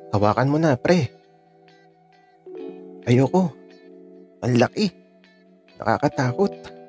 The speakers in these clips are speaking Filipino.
Hawakan mo na, pre. Ayoko. Ang laki. Nakakatakot.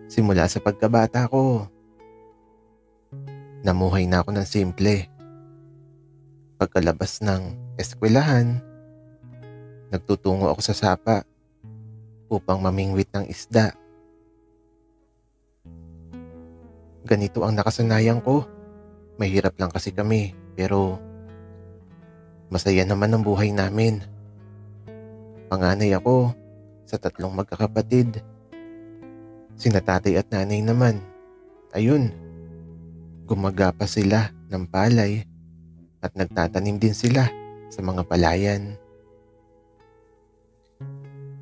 Simula sa pagkabata ko, namuhay na ako ng simple. Pagkalabas ng eskwelahan, nagtutungo ako sa sapa upang mamingwit ng isda. Ganito ang nakasanayan ko. Mahirap lang kasi kami, pero masaya naman ang buhay namin. Panganay ako sa 3 magkakapatid. Sina tatay at nanay naman, ayun, gumagapa sila ng palay at nagtatanim din sila sa mga palayan.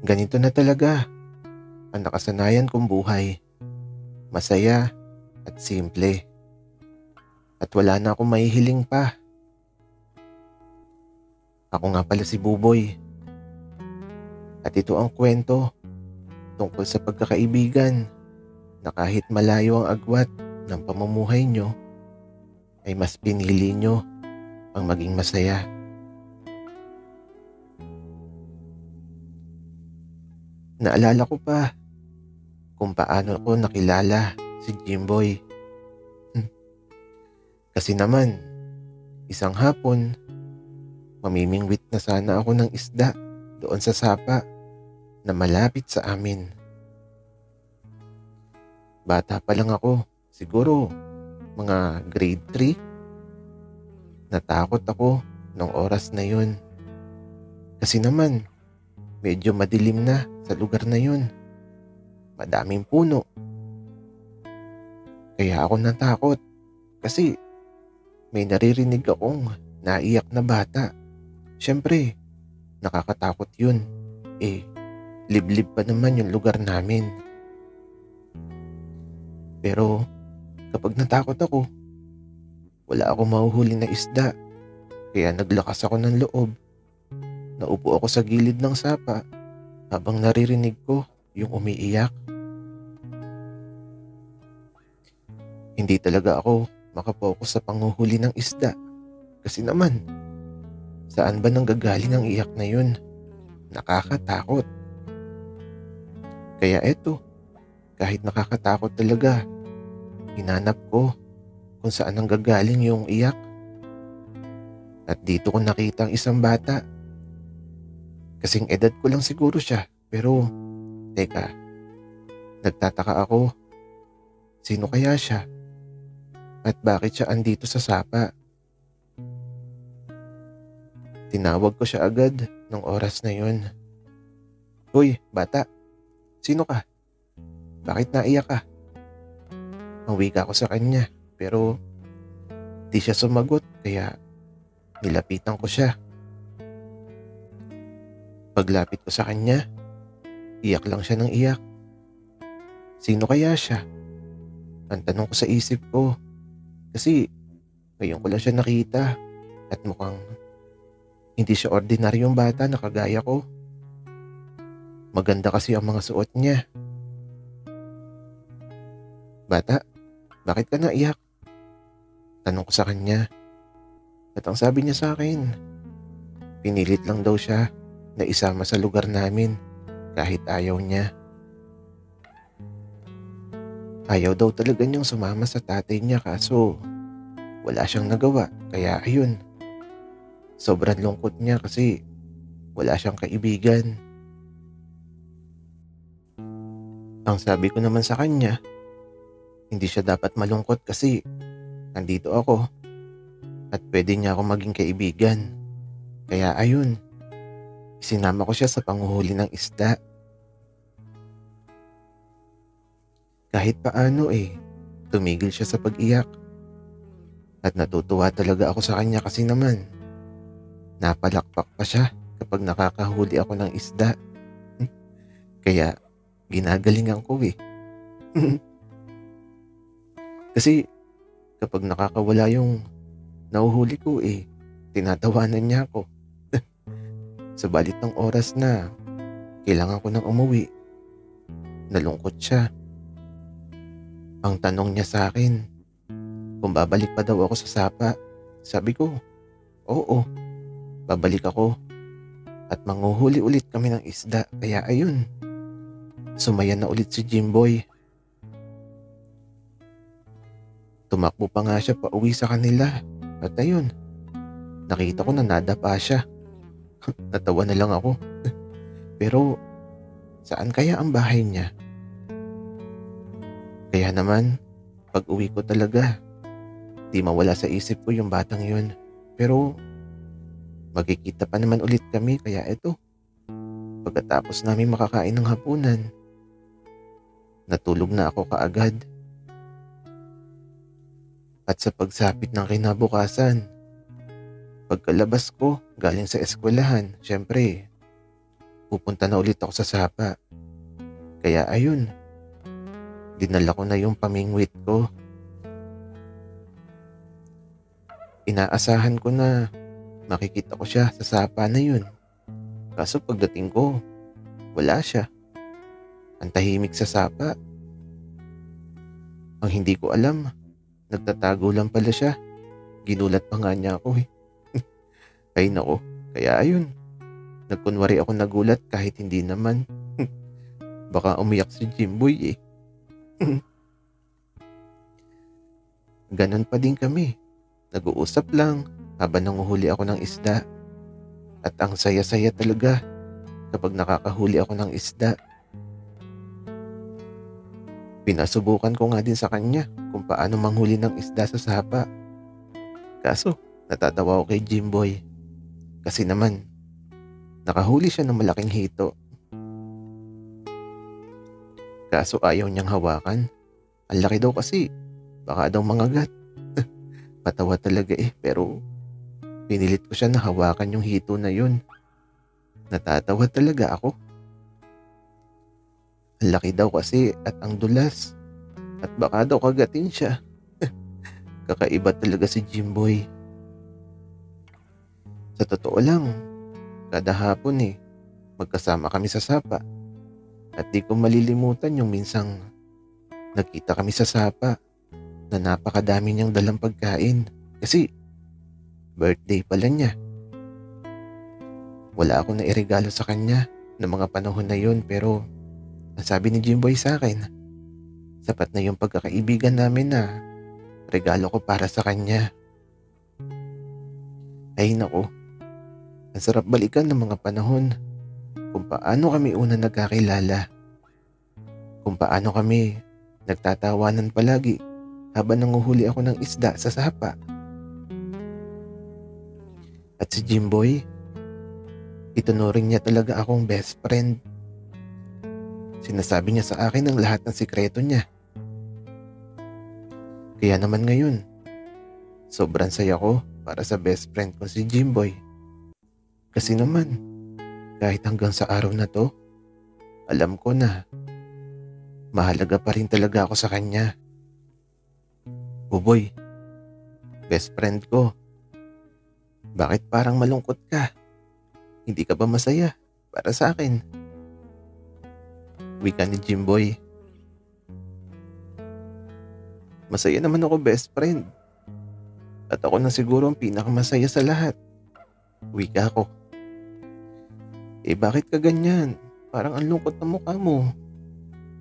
Ganito na talaga ang nakasanayan kong buhay. Masaya at simple. At wala na akong mahihiling pa. Ako nga pala si Buboy. At ito ang kwento tungkol sa pagkakaibigan na kahit malayo ang agwat ng pamumuhay nyo, ay mas pinili nyo ang maging masaya. Naalala ko pa kung paano ako nakilala si Jimboy. Kasi naman, isang hapon, mamimingwit na sana ako ng isda doon sa sapa na malapit sa amin. Bata pa lang ako, siguro mga grade 3. Natakot ako nung oras na yun. Kasi naman, medyo madilim na sa lugar na yun. Madaming puno. Kaya ako natakot kasi may naririnig akong naiyak na bata. Siyempre, nakakatakot yun. Liblib pa naman yung lugar namin. Pero kapag natakot ako, wala akong mahuhuli na isda. Kaya naglakas ako ng loob. Naupo ako sa gilid ng sapa habang naririnig ko yung umiiyak. Hindi talaga ako makapokus sa panguhuli ng isda. Kasi naman, saan ba nanggagaling ang iyak na yun? Nakakatakot. Kaya eto, kahit nakakatakot talaga, hinanap ko kung saan nanggagaling yung iyak. At dito ko nakita ang isang bata. Kasing edad ko lang siguro siya, pero teka, nagtataka ako. Sino kaya siya? At bakit siya andito sa sapa? Tinawag ko siya agad ng oras na yun. Hoy, bata! Sino ka? Bakit naiyak ka? Mawika ko sa kanya, pero di siya sumagot, kaya nilapitan ko siya. Paglapit ko sa kanya, iyak lang siya ng iyak. Sino kaya siya? Ang tanong ko sa isip ko, kasi ngayon ko lang siya nakita at mukhang hindi siya ordinaryong bata na kagaya ko. Maganda kasi ang mga suot niya. Bata, bakit ka naiyak? Tanong ko sa kanya. At ang sabi niya sa akin, pinilit lang daw siya na isama sa lugar namin kahit ayaw niya. Ayaw daw talaga niyang sumama sa tatay niya kaso wala siyang nagawa, kaya ayun. Sobrang lungkot niya kasi wala siyang kaibigan. Ang sabi ko naman sa kanya, hindi siya dapat malungkot kasi nandito ako at pwede niya ako maging kaibigan. Kaya ayun, isinama ko siya sa panguhuli ng isda. Kahit paano tumigil siya sa pag-iyak. At natutuwa talaga ako sa kanya kasi naman napalakpak pa siya kapag nakakahuli ako ng isda. Kaya ginagalingan ko eh. Kasi kapag nakakawala yung nahuhuli ko eh, tinatawanan niya ako. Subalit ng oras na kailangan ko nang umuwi, nalungkot siya. Ang tanong niya sa akin kung babalik pa daw ako sa sapa. Sabi ko, oo, babalik ako at manghuhuli ulit kami ng isda. Kaya ayun, sumaya na ulit si Jimboy. Tumakbo pa nga siya pa uwi sa kanila. At ayun, nakita ko na nadapa siya. Natawa na lang ako. Pero saan kaya ang bahay niya? Kaya naman, pag uwi ko talaga, di mawala sa isip ko yung batang yun. Pero magkikita pa naman ulit kami kaya eto. Pagkatapos namin makakain ng hapunan, natulog na ako kaagad. At sa pagsapit ng kinabukasan, pagkalabas ko galing sa eskwelahan, syempre, pupunta na ulit ako sa sapa. Kaya ayun, dinala ko na yung pamingwit ko. Inaasahan ko na makikita ko siya sa sapa na yun. Kaso pagdating ko, wala siya. Ang tahimik sa sapa. Ang hindi ko alam, nagtatago lang pala siya. Ginulat pa nga niya ako eh. Ay nako, kaya ayun. Nagkunwari ako nagulat kahit hindi naman. Baka umiyak si Jimboy eh. Ganon pa din kami. Nag-uusap lang habang nanguhuli ako ng isda. At ang saya-saya talaga kapag nakakahuli ako ng isda. Pinasubukan ko nga din sa kanya kung paano manghuli ng isda sa sapa. Kaso natatawa ako kay Jimboy. Kasi naman, nakahuli siya ng malaking hito. Kaso ayaw niyang hawakan. Ang laki daw kasi, baka daw mangagat. Patawa talaga eh, pero pinilit ko siya na hawakan yung hito na yun. Natatawa talaga ako. Ang laki daw kasi at ang dulas. At baka daw kagatin siya. Kakaiba talaga si Jimboy. Sa totoo lang, kada hapon eh, magkasama kami sa sapa. At di ko malilimutan yung minsang nagkita kami sa sapa na napakadami niyang dalang pagkain. Kasi birthday pala niya. Wala akong nairegalo sa kanya ng mga panahon na yun, pero nasabi ni Jimboy sa akin, sapat na yung pagkakaibigan namin na regalo ko para sa kanya. Ay naku, ang sarap balikan ng mga panahon kung paano kami una nagkakilala. Kung paano kami nagtatawanan palagi habang nanguhuli ako ng isda sa sapa. At si Jimboy, itunuring niya talaga akong best friend. Sinasabi niya sa akin ang lahat ng sikreto niya. Kaya naman ngayon, sobrang saya ko para sa best friend ko si Jimboy. Kasi naman, kahit hanggang sa araw na to, alam ko na mahalaga pa rin talaga ako sa kanya. Buboy, best friend ko, bakit parang malungkot ka? Hindi ka ba masaya para sa akin? Wika ni Jimboy. Masaya naman ako, best friend. At ako na siguro ang pinakamasaya sa lahat. Wika ko. Eh bakit ka ganyan? Parang ang lungkot na mukha mo.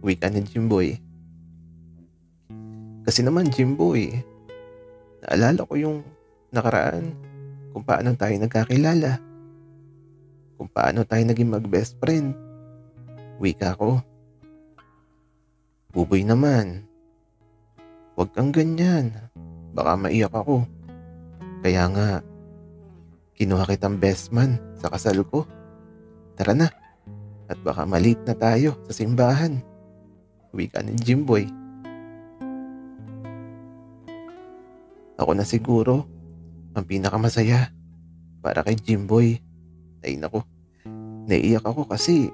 Wika ni Jimboy. Kasi naman Jimboy, naalala ko yung nakaraan kung paano tayo nagkakilala. Kung paano tayo naging mag-best friend. Wika ko. Buboy naman, huwag kang ganyan. Baka maiyak ako. Kaya nga, kinuha kitang best man sa kasal ko. Tara na, at baka malate na tayo sa simbahan. Wika ni Jimboy. Ako na siguro ang pinakamasaya para kay Jimboy. Ay naku, naiiyak ako kasi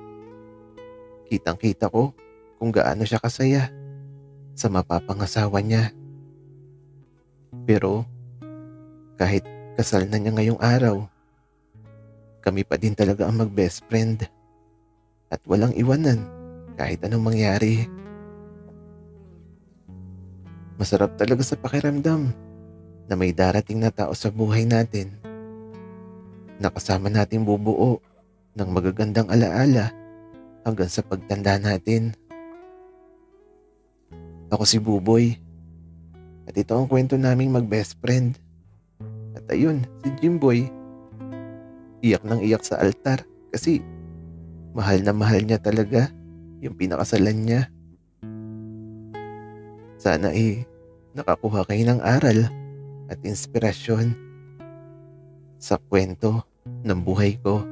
kitang-kita ko kung gaano siya kasaya sa mapapangasawa niya. Pero kahit kasal na niya ngayong araw, kami pa din talaga ang mag-best friend at walang iwanan kahit anong mangyari. Masarap talaga sa pakiramdam na may darating na tao sa buhay natin na kasama nating bubuo ng magagandang alaala hanggang sa pagtanda natin. Ako si Buboy at ito ang kwento naming mag-best friend. At ayun, si Jimboy, iyak nang iyak sa altar kasi mahal na mahal niya talaga yung pinakasalan niya. Sana nakakuha kayo ng aral at inspirasyon sa kwento ng buhay ko.